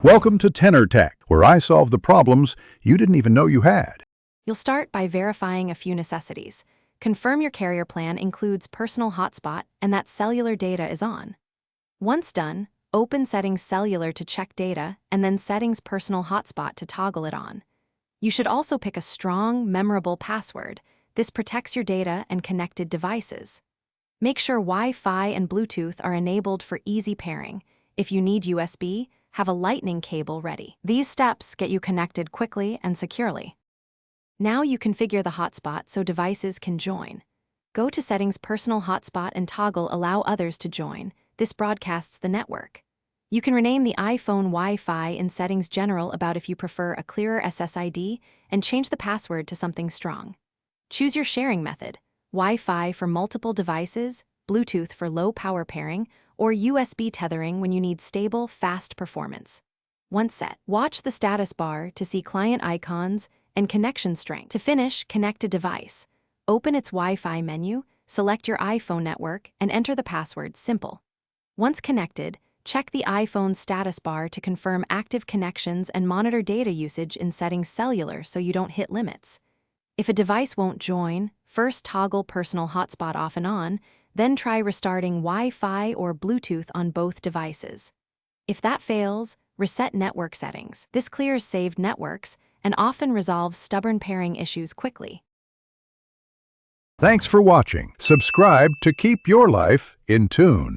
Welcome to Tenor Tech, where I solve the problems you didn't even know you had. You'll start by verifying a few necessities. Confirm your carrier plan includes personal hotspot and that cellular data is on. Once done, open Settings Cellular to check data and then Settings Personal Hotspot to toggle it on. You should also pick a strong, memorable password. This protects your data and connected devices. Make sure Wi-Fi and Bluetooth are enabled for easy pairing. If you need USB, have a lightning cable ready. These steps get you connected quickly and securely. Now you configure the hotspot so devices can join. Go to Settings Personal Hotspot and toggle Allow Others to Join. This broadcasts the network. You can rename the iPhone Wi-Fi in Settings General about if you prefer a clearer SSID and change the password to something strong. Choose your sharing method: Wi-Fi for multiple devices, Bluetooth for low power pairing, or USB tethering when you need stable, fast performance. Once set, watch the status bar to see client icons and connection strength. To finish, connect a device. Open its Wi-Fi menu, select your iPhone network, and enter the password. Simple. Once connected, check the iPhone status bar to confirm active connections and monitor data usage in Settings Cellular so you don't hit limits. If a device won't join, first toggle Personal Hotspot off and on, then try restarting Wi-Fi or Bluetooth on both devices. If that fails, reset network settings. This clears saved networks and often resolves stubborn pairing issues quickly. Thanks for watching. Subscribe to keep your life in tune.